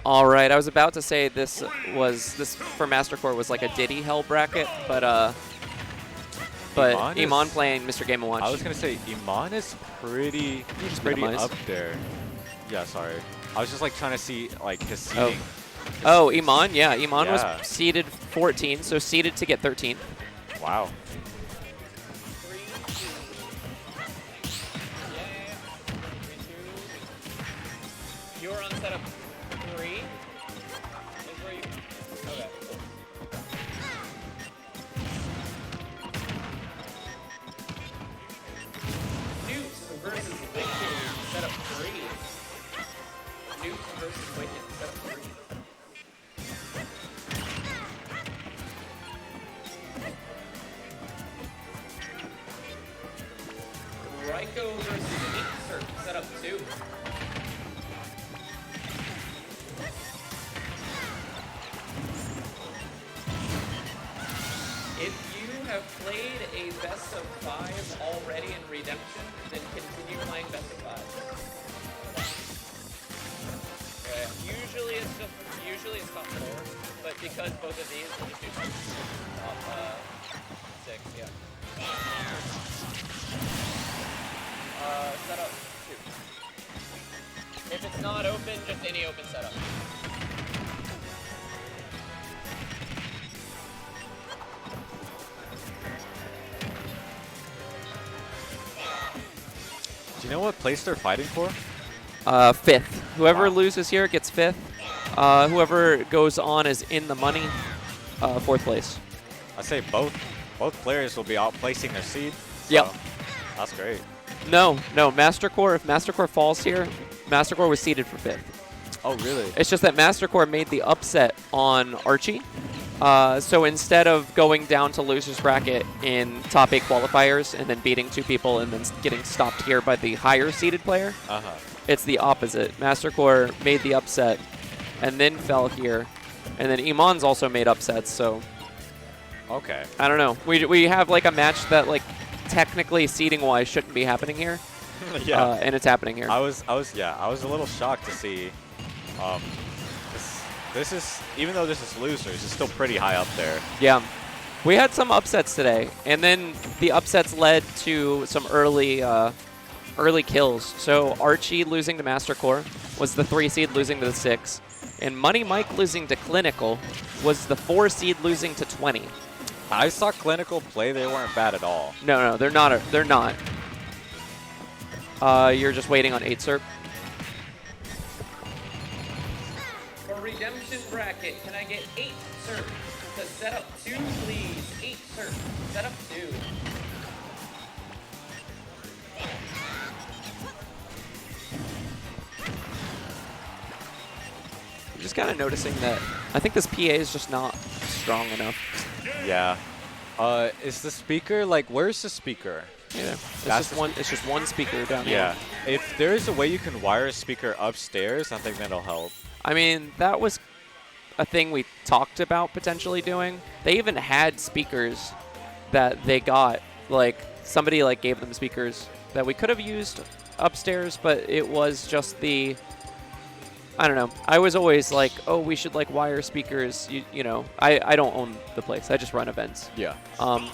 All right, I was about to say this for MasterCore was like a Diddy Hell bracket, but Iman playing Mr. Game & Watch. I was gonna say Iman is pretty up there. Yeah, sorry. I was just like trying to see like his seeding. Oh, Iman, yeah, Iman was seeded 14, so seeded to get 13. Wow. You're on setup 3. Is where you. Okay. Newt versus Wicked, setup 3. Newt versus Wicked, setup 3. Ryko versus Inksurf, setup 2. If you have played a best of 5 already in Redemption, then continue playing best of 5. Okay. Usually it's top 4, but because both of these will just do top 6, yeah. Setup 2. If it's not open, just any open setup. Do you know what place they're fighting for? 5th. Whoever loses here gets 5th. Whoever goes on is in the money. 4th place. I say both players will be outplacing their seed. So yep. That's great. No, MasterCore. If MasterCore falls here, MasterCore was seeded for 5th. Oh, really? It's just that MasterCore made the upset on Archie. So instead of going down to loser's bracket in top 8 qualifiers and then beating 2 people and then getting stopped here by the higher seeded player, it's the opposite. MasterCore made the upset and then fell here. And then Iman's also made upsets, so... Okay. I don't know. We have like a match that like technically seeding-wise shouldn't be happening here. Yeah. And it's happening here. I was a little shocked to see this is, even though this is losers, it's still pretty high up there. Yeah. We had some upsets today, and then the upsets led to some early kills. So Archie losing to MasterCore was the 3 seed losing to the 6, and Money Mike losing to Clinical was the 4 seed losing to 20. I saw Clinical play; they weren't bad at all. No, they're not. They're not. You're just waiting on 8 Serp. For Redemption bracket, can I get 8 Serp to set up 2, please? 8 Serp, set up 2. I'm just kind of noticing that I think this PA is just not strong enough. Yeah. Is the speaker, like, where's the speaker? Yeah, it's just one speaker down here. Yeah. If there is a way you can wire a speaker upstairs, I think that'll help. I mean, that was a thing we talked about potentially doing. They even had speakers that they got, like, somebody, like, gave them speakers that we could have used upstairs, but it was just the... I don't know. I was always like, oh, we should like wire speakers. You know, I don't own the place. I just run events. Yeah. I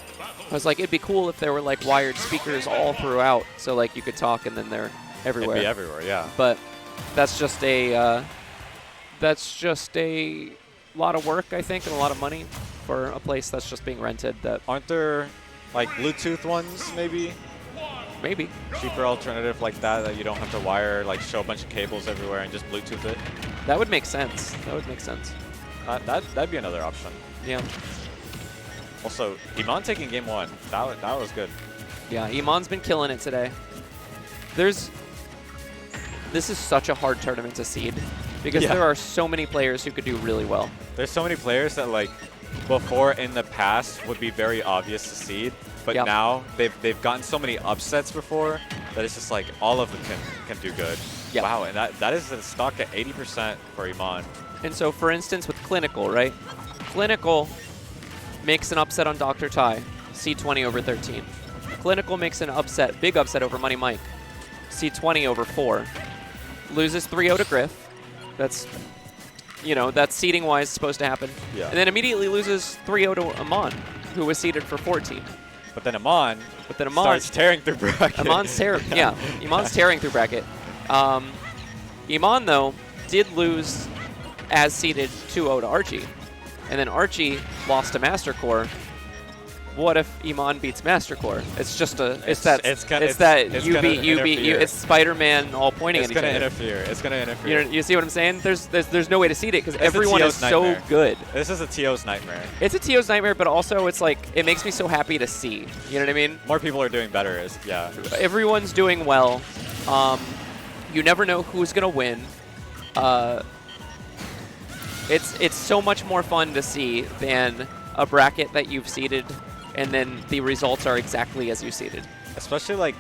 was like, it'd be cool if there were like wired speakers all throughout, so like you could talk and then they're everywhere. It'd be everywhere, yeah. But that's just a lot of work, I think, and a lot of money for a place that's just being rented. That aren't there like Bluetooth ones, maybe? Maybe. Cheaper alternative like that you don't have to wire, like show a bunch of cables everywhere and just Bluetooth it. That would make sense. That would make sense. That'd be another option. Yeah. Also, Iman taking game 1. That was good. Yeah, Iman's been killing it today. This is such a hard tournament to seed because there are so many players who could do really well. There's so many players that like before in the past would be very obvious to seed. But now they've gotten so many upsets before that it's just like all of them can do good. Yep. Wow, and that is a stock at 80% for Iman. And so, for instance, with Clinical, right? Clinical makes an upset on Dr. Tai, C20 over 13. Clinical makes an upset, big upset over Money Mike, C20 over 4. Loses 3-0 to Griff. That's you know, that's seeding-wise supposed to happen. Yeah. And then immediately loses 3-0 to Iman, who was seeded for 14. But then Iman starts tearing through bracket. Iman's tearing through bracket. Iman, though, did lose as seeded 2-0 to Archie. And then Archie lost to MasterCore. What if Iman beats MasterCore? It's just it's Spider-Man all pointing at each other. It's gonna interfere. You see what I'm saying? There's no way to seed it because everyone is so good. This is a TO's nightmare. It's a TO's nightmare, but also it's like it makes me so happy to see. You know what I mean? More people are doing better. Everyone's doing well. You never know who's gonna win. It's so much more fun to see than a bracket that you've seeded and then the results are exactly as you seeded. Especially like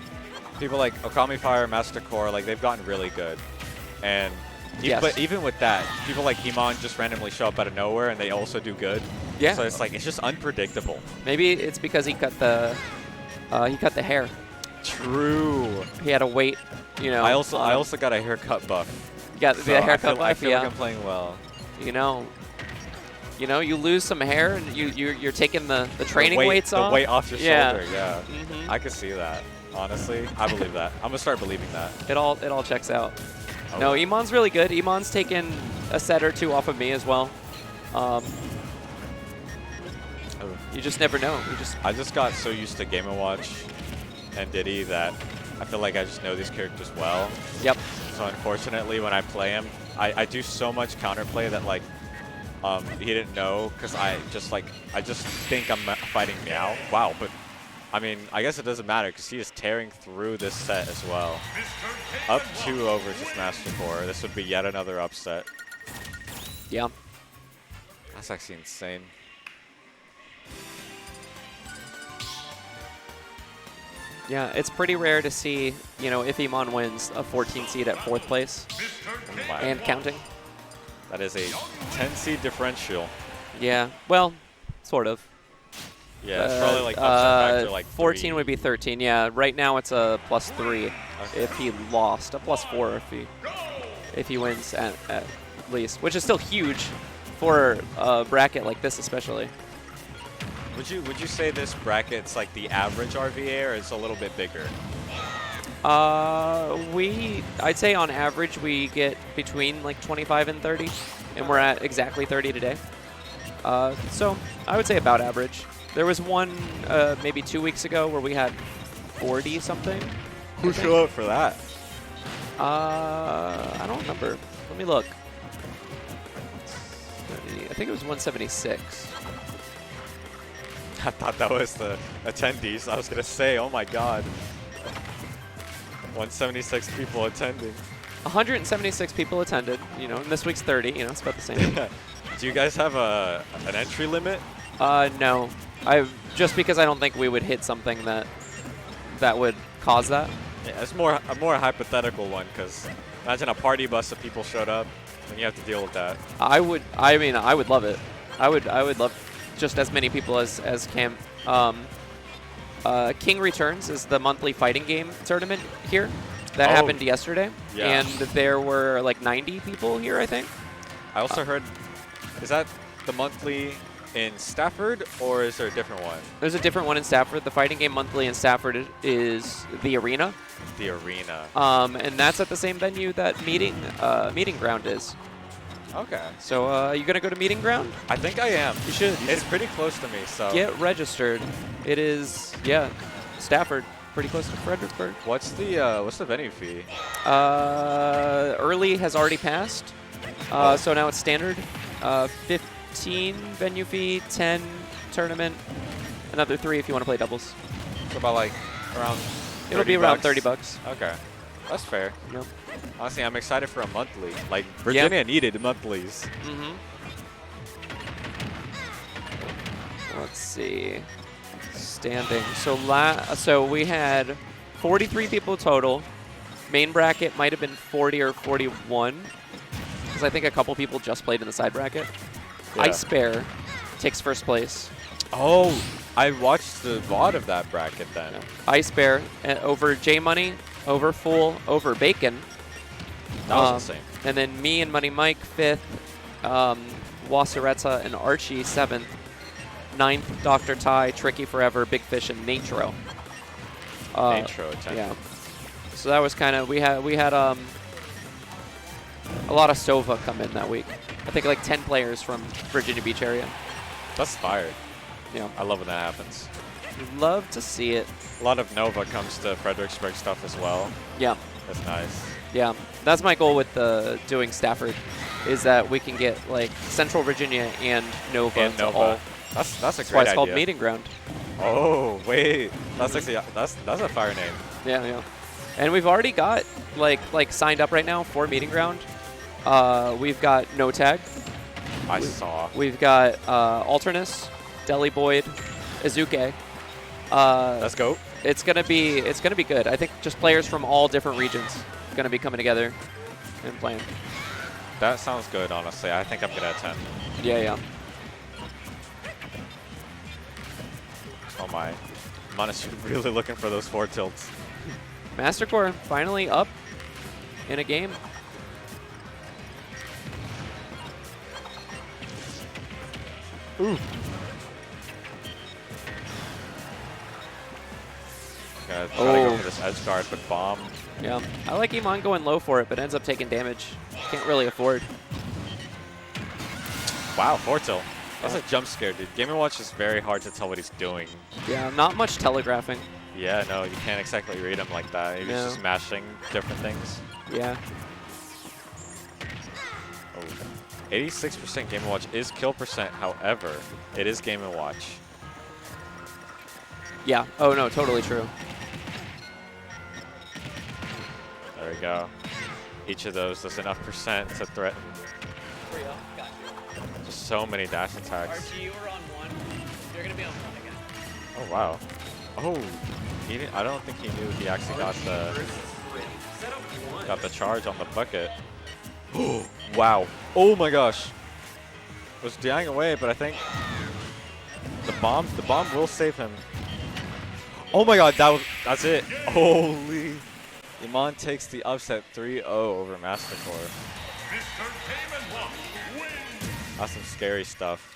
people like Okami Fire, MasterCore, like they've gotten really good. And but even with that, people like Iman just randomly show up out of nowhere and they also do good. Yeah. So it's like it's just unpredictable. Maybe it's because he cut the hair. True. He had to wait, you know. I also got a haircut buff. You got the haircut buff, I feel like I'm playing well. You know, you lose some hair and you're taking the training weights off. The weight off your shoulder, yeah. Mm-hmm. I could see that. Honestly, I believe that. I'm gonna start believing that. It all checks out. Oh. No, Iman's really good. Iman's taken a set or two off of me as well. You just never know. I just got so used to Game & Watch and Diddy that I feel like I just know these characters well. Yep. So unfortunately, when I play him, I do so much counterplay that like he didn't know because I just think I'm fighting Meow. Wow, but I mean I guess it doesn't matter because he is tearing through this set as well. Up 2-0 versus MasterCore. This would be yet another upset. Yeah. That's actually insane. Yeah, it's pretty rare to see, you know, if Iman wins a 14 seed at 4th place and counting. That is a 10 seed differential. Yeah, well, sort of. Yeah, it's probably like upset factor like 14 3. would be 13. Yeah, right now it's a +3 if he lost, a +4 if he wins at least, which is still huge for a bracket like this especially. Would you say this bracket's like the average RVA or it's a little bit bigger? I'd say on average we get between like 25 and 30, and we're at exactly 30 today. So I would say about average. There was one maybe 2 weeks ago where we had 40 something. Who showed up for that? I don't remember. Let me look. I think it was 176. I thought that was the attendees. I was going to say, oh my god. 176 people attending. 176 people attended, you know, and this week's 30, you know, it's about the same. Do you guys have an entry limit? No. Just because I don't think we would hit something that would cause that. Yeah, it's a more hypothetical one, because imagine a party bus of people showed up, and you have to deal with that. I would love it. I would love just as many people as can. King Returns is the monthly fighting game tournament here. That happened yesterday. Yeah. And there were like 90 people here, I think. I also heard, is that the monthly in Stafford, or is there a different one? There's a different one in Stafford. The fighting game monthly in Stafford is the Arena. The Arena. And that's at the same venue that Meeting Ground is. Okay. So are you going to go to Meeting Ground? I think I am. You should. It's pretty close to me, so. Get registered. It is, yeah, Stafford, pretty close to Fredericksburg. What's the venue fee? Early has already passed, so now it's standard. 15 venue fee, 10 tournament, another 3 if you want to play doubles. So about like around. It'll be around $30. Okay. That's fair. Yep. Honestly, I'm excited for a monthly. Like, Virginia needed monthlies. Mm-hmm. Let's see. Standing. So we had 43 people total. Main bracket might have been 40 or 41. Because I think a couple people just played in the side bracket. Yeah. Ice Bear takes first place. Oh, I watched the VOD of that bracket then. Yeah. Ice Bear over J Money, over Fool, over Bacon. That was insane. And then me and Money Mike 5th, Wasareta and Archie 7th. 9th, Dr. Ty, Tricky Forever, Big Fish, and Natro. Natro 10th. Yeah. So that was kind of, we had a lot of Sova come in that week. I think like 10 players from Virginia Beach area. That's fire. Yeah. I love when that happens. Love to see it. A lot of Nova comes to Fredericksburg stuff as well. Yeah. That's nice. Yeah. That's my goal with doing Stafford, is that we can get like Central Virginia and Nova. And to Nova. all. That's a That's great why it's idea. called Meeting Ground. Oh, wait. That's actually, that's a fire name. Yeah, yeah. And we've already got like signed up right now for Meeting Ground. We've got No Tag. I saw. We've got Alternus, Deli Boyd, Izuke. Let's go. It's gonna be good. I think just players from all different regions gonna be coming together and playing. That sounds good, honestly. I think I'm gonna attend. Yeah, yeah. Oh my. I'm honestly really looking for those 4 tilts. MasterCore finally up in a game. Ooh. Gotta try to go for this edge guard, but bomb. Yeah, I like Iman going low for it, but ends up taking damage. Can't really afford. Wow, 4 tilt. That's a jump scare, dude. Game & Watch is very hard to tell what he's doing. Yeah, not much telegraphing. Yeah, no, you can't exactly read him like that. He's just mashing different things. Yeah. Oh. 86% Game & Watch is kill percent, however, it is Game & Watch. Yeah. Oh, no, totally true. There we go. Each of those is enough percent to threaten. Just so many dash attacks. Archie, you were on 1. You're going to be on 1 again. Oh, wow. Oh, he didn't, I don't think he knew he actually got the charge on the bucket. Wow. Oh my gosh. Was dying away, but I think the bomb will save him. Oh my god, that's it. Holy. Iman takes the upset 3-0 over MasterCore. That's some scary stuff.